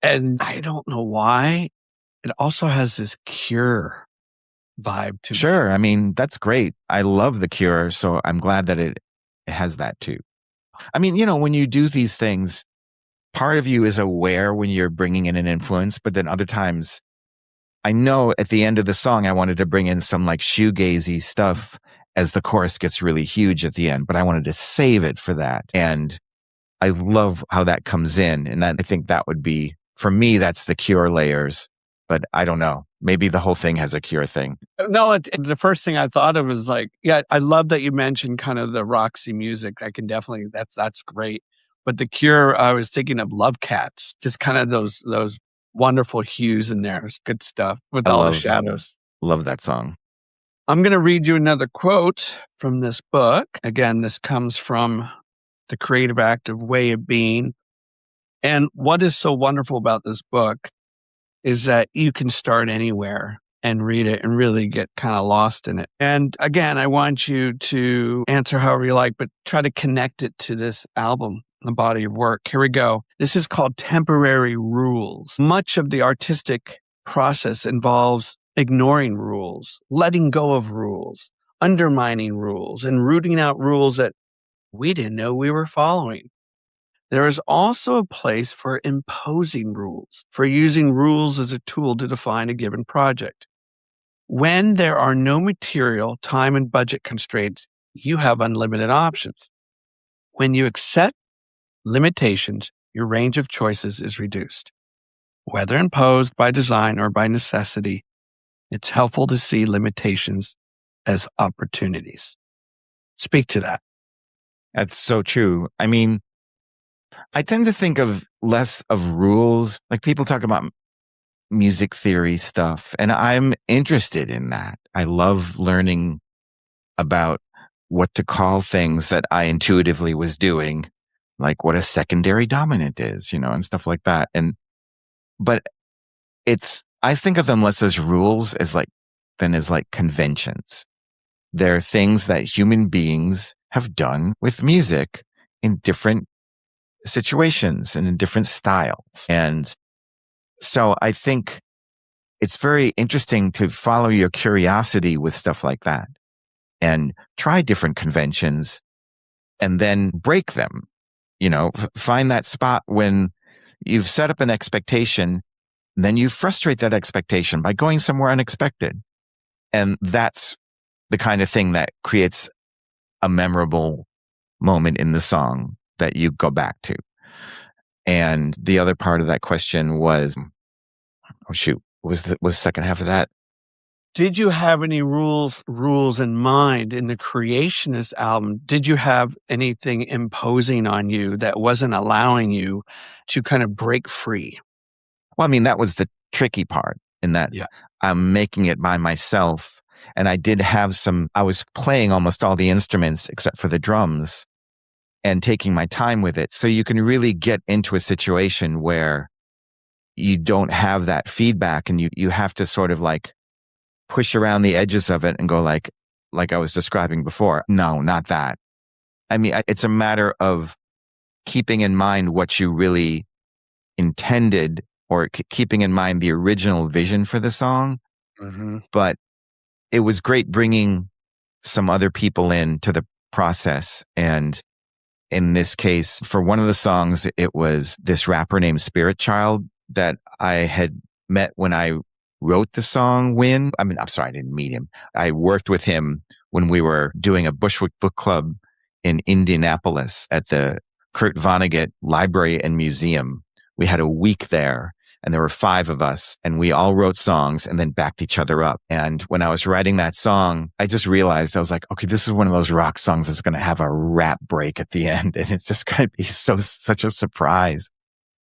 And I don't know why it also has this Cure vibe to it. Sure. I mean, that's great. I love the Cure. So I'm glad that it has that too. I mean, when you do these things, part of you is aware when you're bringing in an influence, but then other times, I know at the end of the song, I wanted to bring in some like shoegazy stuff as the chorus gets really huge at the end, but I wanted to save it for that. And I love how that comes in. And I think that would be, for me, that's the Cure layers. But I don't know. Maybe the whole thing has a Cure thing. No, the first thing I thought of was like, yeah, I love that you mentioned kind of the Roxy music. I can definitely, that's great. But the Cure, I was thinking of Love Cats, just kind of those wonderful hues in there. It's good stuff with all the shadows. Love that song. I'm going to read you another quote from this book. Again, this comes from The Creative Active Way of Being. And what is so wonderful about this book is that you can start anywhere and read it and really get kind of lost in it. And again, I want you to answer however you like, but try to connect it to this album, the body of work. Here we go. This is called Temporary Rules. Much of the artistic process involves ignoring rules, letting go of rules, undermining rules, and rooting out rules that we didn't know we were following. There is also a place for imposing rules, for using rules as a tool to define a given project. When there are no material, time, and budget constraints, you have unlimited options. When you accept limitations, your range of choices is reduced. Whether imposed by design or by necessity, it's helpful to see limitations as opportunities. Speak to that. That's so true. I mean, I tend to think of less of rules. Like people talk about music theory stuff. And I'm interested in that. I love learning about what to call things that I intuitively was doing, like what a secondary dominant is, and stuff like that. But I think of them less as rules than as like conventions. They're things that human beings have done with music in different situations and in different styles. And so I think it's very interesting to follow your curiosity with stuff like that and try different conventions and then break them. Find that spot when you've set up an expectation, then you frustrate that expectation by going somewhere unexpected. And that's the kind of thing that creates a memorable moment in the song that you go back to. And the other part of that question was, what was the second half of that? Did you have any rules in mind in the creation of this album? Did you have anything imposing on you that wasn't allowing you to kind of break free? Well, I mean, that was the tricky part in that I'm making it by myself. And I was playing almost all the instruments except for the drums and taking my time with it. So you can really get into a situation where you don't have that feedback and you have to sort of like push around the edges of it and go like I was describing before. No, not that. I mean, it's a matter of keeping in mind what you really intended or keeping in mind the original vision for the song. Mm-hmm. But it was great bringing some other people into the process. And in this case, for one of the songs, it was this rapper named Spirit Child that I had met when I wrote the song I'm sorry, I didn't meet him. I worked with him when we were doing a Bushwick Book Club in Indianapolis at the Kurt Vonnegut Library and Museum. We had a week there and there were 5 of us and we all wrote songs and then backed each other up. And when I was writing that song, I just realized, I was like, okay, this is one of those rock songs that's going to have a rap break at the end. And it's just going to be such a surprise.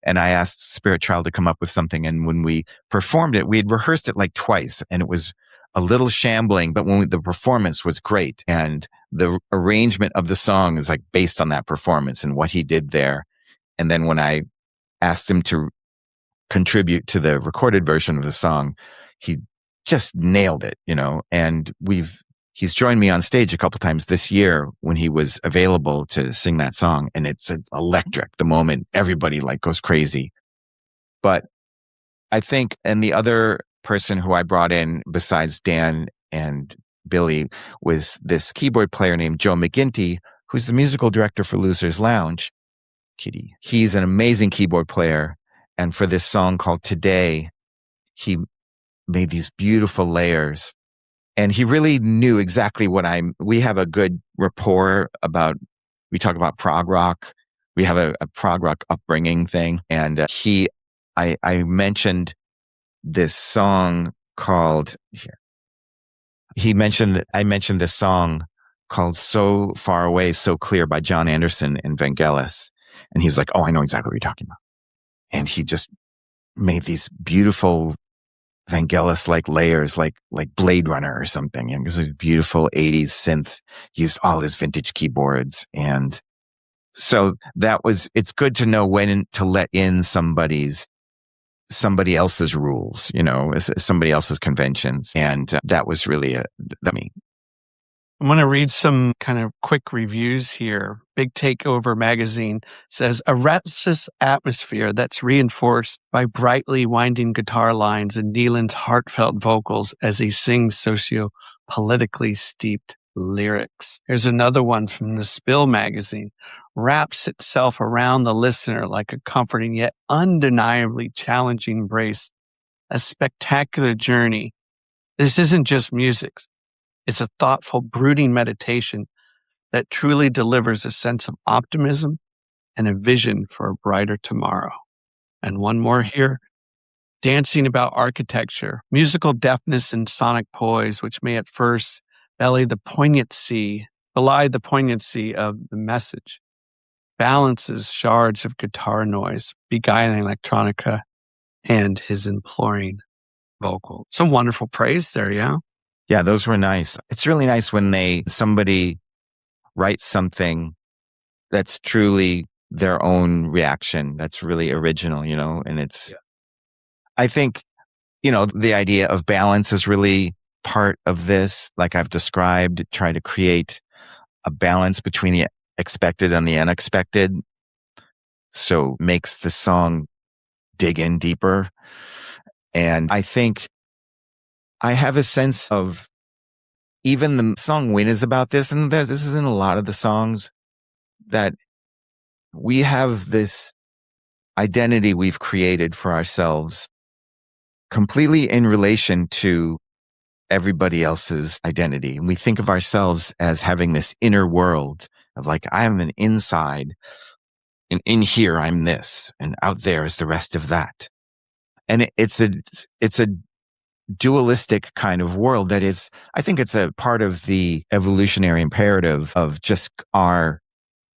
And I asked Spirit Child to come up with something. And when we performed it, we had rehearsed it like twice and it was a little shambling, but the performance was great. And the arrangement of the song is like based on that performance and what he did there. And then when I asked him to contribute to the recorded version of the song, he just nailed it, and he's joined me on stage a couple times this year when he was available to sing that song. And it's electric the moment everybody like goes crazy. But I think, and the other person who I brought in besides Dan and Billy was this keyboard player named Joe McGinty, who's the musical director for Losers Lounge. Kitty. He's an amazing keyboard player. And for this song called Today, he made these beautiful layers. And he really knew exactly we have a good rapport we talk about prog rock. We have a prog rock upbringing thing. And I mentioned this song called, I mentioned this song called So Far Away, So Clear by John Anderson and Vangelis. And he was like, oh, I know exactly what you're talking about. And he just made these beautiful Vangelis-like layers, like Blade Runner or something. It was a beautiful 80s synth, used all his vintage keyboards. And so it's good to know when to let in somebody else's rules, somebody else's conventions. And that was really I'm going to read some kind of quick reviews here. Big Takeover magazine says, a restless atmosphere that's reinforced by brightly winding guitar lines and Nieland's heartfelt vocals as he sings socio-politically steeped lyrics. Here's another one from the Spill magazine. Wraps itself around the listener like a comforting yet undeniably challenging embrace. A spectacular journey. This isn't just music. It's a thoughtful, brooding meditation that truly delivers a sense of optimism and a vision for a brighter tomorrow. And one more here, dancing about architecture, musical deftness and sonic poise, which may at first belie the poignancy of the message, balances shards of guitar noise, beguiling electronica, and his imploring vocal. Some wonderful praise there, yeah? Yeah, those were nice. It's really nice when somebody writes something that's truly their own reaction. That's really original, and I think, the idea of balance is really part of this. Like I've described, try to create a balance between the expected and the unexpected. So makes the song dig in deeper. And I think I have a sense of even the song Win is about this. And this is in a lot of the songs that we have this identity we've created for ourselves completely in relation to everybody else's identity. And we think of ourselves as having this inner world of like, I am an inside, and in here I'm this, and out there is the rest of that. And it's a dualistic kind of world that is, I think it's a part of the evolutionary imperative of just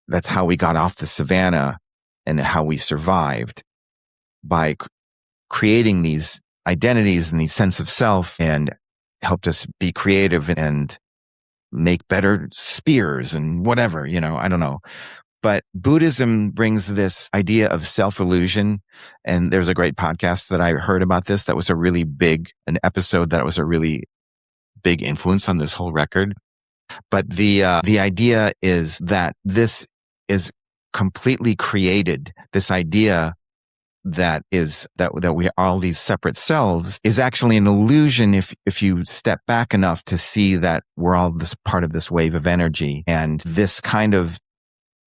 that's how we got off the savannah and how we survived by creating these identities and these sense of self, and helped us be creative and make better spears and whatever, I don't know. But Buddhism brings this idea of self-illusion. And there's a great podcast that I heard about this that was an episode that was a really big influence on this whole record. But the idea is that this is completely created. This idea that we are all these separate selves is actually an illusion if you step back enough to see that we're all this part of this wave of energy, and this kind of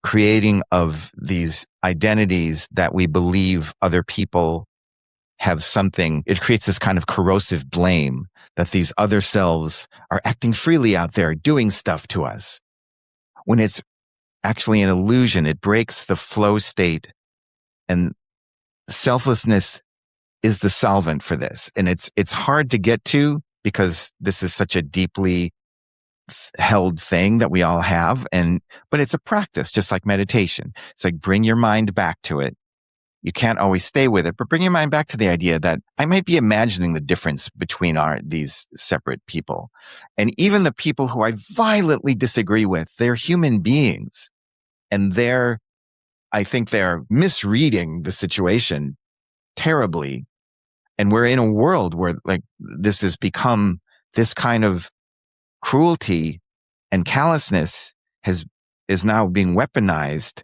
creating of these identities that we believe other people have something. It creates this kind of corrosive blame that these other selves are acting freely out there doing stuff to us, when it's actually an illusion. It breaks the flow state, and selflessness is the solvent for this. And it's hard to get to because this is such a deeply held thing that we all have. But it's a practice, just like meditation. It's like, bring your mind back to it. You can't always stay with it, but bring your mind back to the idea that I might be imagining the difference between these separate people. And even the people who I violently disagree with, they're human beings. And I think they're misreading the situation terribly. And we're in a world where like this has become this kind of cruelty and callousness is now being weaponized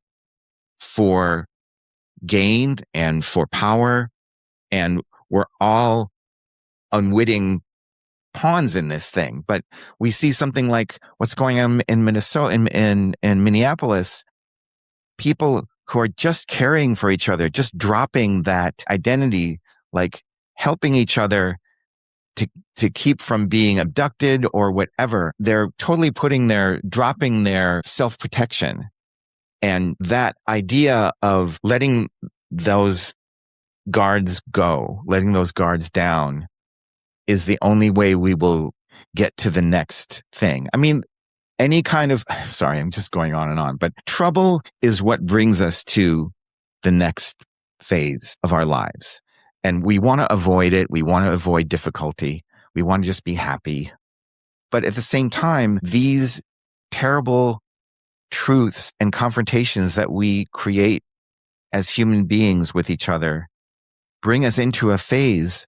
for gain and for power. And we're all unwitting pawns in this thing. But we see something like what's going on in Minnesota, in Minneapolis, people who are just caring for each other, just dropping that identity, like helping each other to keep from being abducted or whatever. They're totally dropping their self-protection. And that idea of letting those guards go, letting those guards down, is the only way we will get to the next thing. I mean, any kind of, sorry, I'm just going on and on, but trouble is what brings us to the next phase of our lives. And we want to avoid it. We want to avoid difficulty. We want to just be happy. But at the same time, these terrible truths and confrontations that we create as human beings with each other bring us into a phase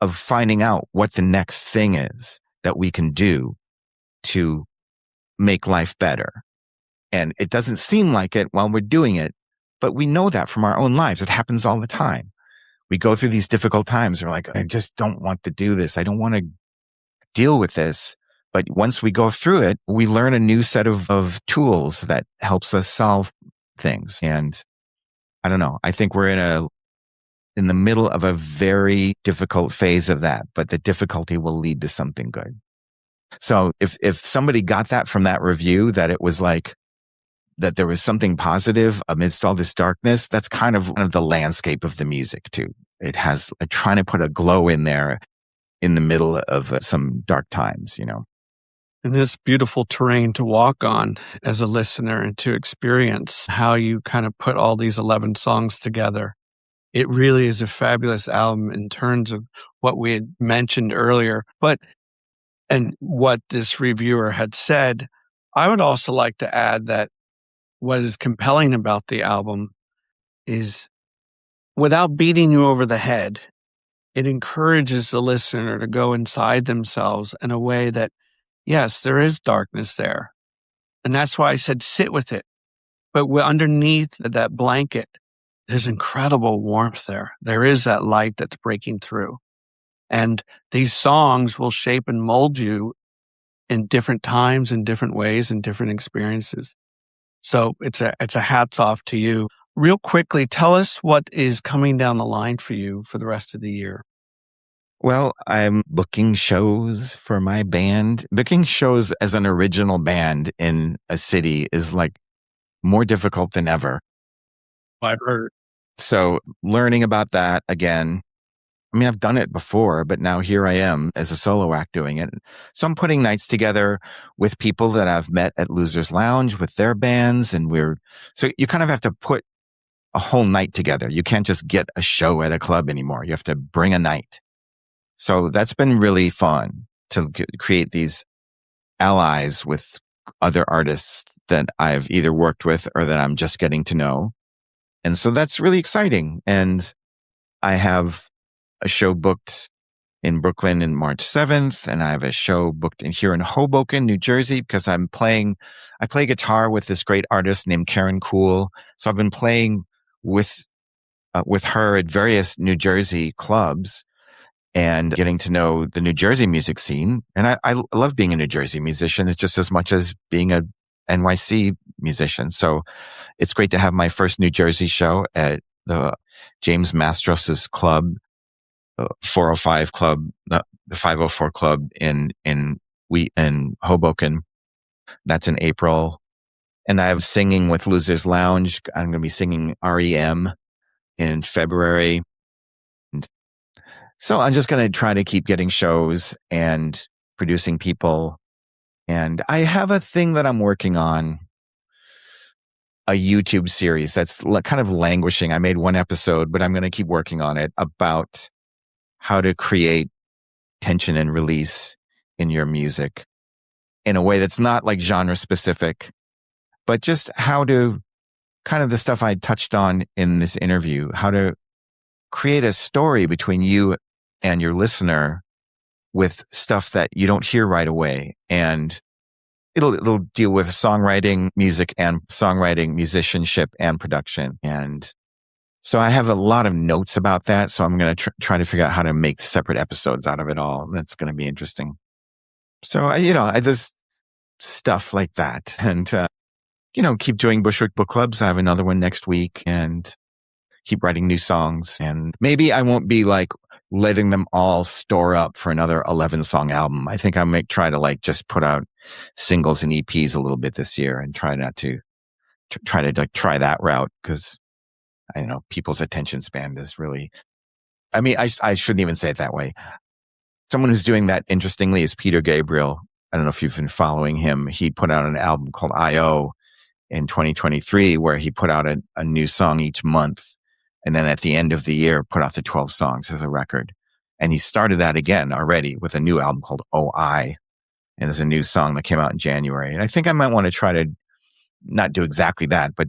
of finding out what the next thing is that we can do to make life better. And it doesn't seem like it while we're doing it, but we know that from our own lives. It happens all the time. We go through these difficult times. We're like, I just don't want to do this. I don't want to deal with this. But once we go through it, we learn a new set of tools that helps us solve things. And I don't know. I think we're in the middle of a very difficult phase of that, but the difficulty will lead to something good. So if somebody got that from that review, that it was like, that there was something positive amidst all this darkness, that's kind of the landscape of the music too. It has trying to put a glow in there in the middle of some dark times, And this beautiful terrain to walk on as a listener and to experience how you kind of put all these 11 songs together it really is a fabulous album in terms of what we had mentioned earlier. And what this reviewer had said, I would also like to add that what is compelling about the album is, without beating you over the head, it encourages the listener to go inside themselves in a way that, yes, there is darkness there. And that's why I said sit with it. But underneath that blanket, there's incredible warmth there. There is that light that's breaking through. And these songs will shape and mold you in different times, in different ways, in different experiences. So it's a hats off to you. Real quickly, tell us what is coming down the line for you for the rest of the year. Well, I'm booking shows for my band. Booking shows as an original band in a city is like more difficult than ever. I've heard. So learning about that again. I mean, I've done it before, but now here I am as a solo act doing it. So I'm putting nights together with people that I've met at Losers Lounge with their bands. So you kind of have to put a whole night together. You can't just get a show at a club anymore. You have to bring a night. So that's been really fun to create these allies with other artists that I've either worked with or that I'm just getting to know. And so that's really exciting. And I have a show booked in Brooklyn in March 7th, and I have a show booked here in Hoboken, New Jersey, because I play guitar with this great artist named Karen Cool. So I've been playing with her at various New Jersey clubs and getting to know the New Jersey music scene. And I love being a New Jersey musician. It's just as much as being a NYC musician. So it's great to have my first New Jersey show at the James Mastros's club, 405 club, the 504 club in Hoboken. That's in April. And I have singing with Losers Lounge. I'm going to be singing REM in February. And so I'm just going to try to keep getting shows and producing people. And I have a thing that I'm working on, a YouTube series that's kind of languishing. I made one episode, but I'm going to keep working on it, about how to create tension and release in your music in a way that's not like genre specific, but just how to, kind of the stuff I touched on in this interview, how to create a story between you and your listener with stuff that you don't hear right away. And it'll deal with songwriting, music, and songwriting, musicianship, and production. And so I have a lot of notes about that. So I'm going to try to figure out how to make separate episodes out of it all. That's going to be interesting. So, I just stuff like that. And, keep doing Bushwick book clubs. I have another one next week, and keep writing new songs. And maybe I won't be like letting them all store up for another 11-song album. I think I might try to just put out singles and EPs a little bit this year and try to try that route, because I know people's attention span is really, I shouldn't even say it that way. Someone who's doing that interestingly is Peter Gabriel. I don't know if you've been following him. He put out an album called I.O. in 2023, where he put out a new song each month. And then at the end of the year, put out the 12 songs as a record. And he started that again already with a new album called O.I. And there's a new song that came out in January. And I think I might want to try to not do exactly that, but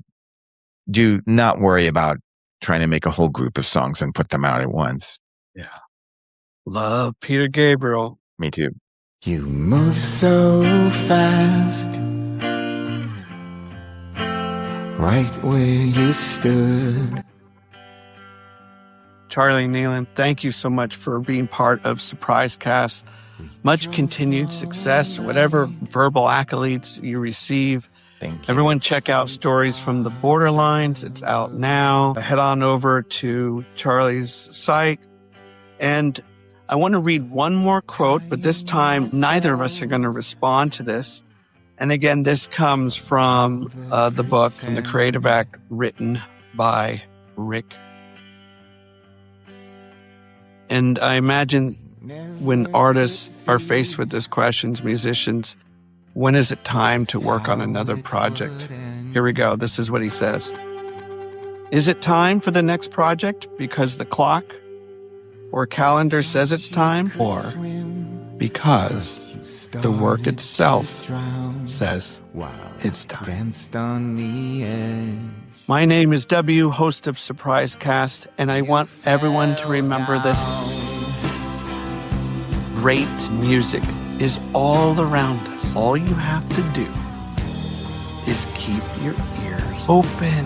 do not worry about trying to make a whole group of songs and put them out at once. Yeah. Love Peter Gabriel. Me too. You move so fast, right where you stood. Charlie Nieland, thank you so much for being part of Surprise Cast. Much continued success, whatever verbal accolades you receive. Thank you. Everyone check out Stories from the Borderlines. It's out now. Head on over to Charlie's site. And I want to read one more quote, but this time neither of us are going to respond to this. And again, this comes from the book, The Creative Act, written by Rick. And I imagine when artists are faced with these questions, musicians, when is it time to work on another project? Here we go. This is what he says. Is it time for the next project because the clock or calendar says it's time, or because the work itself says it's time? My name is W, host of Surprise Cast, and I want everyone to remember this. Great music is all around us. All you have to do is keep your ears open.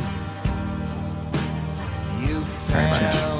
You found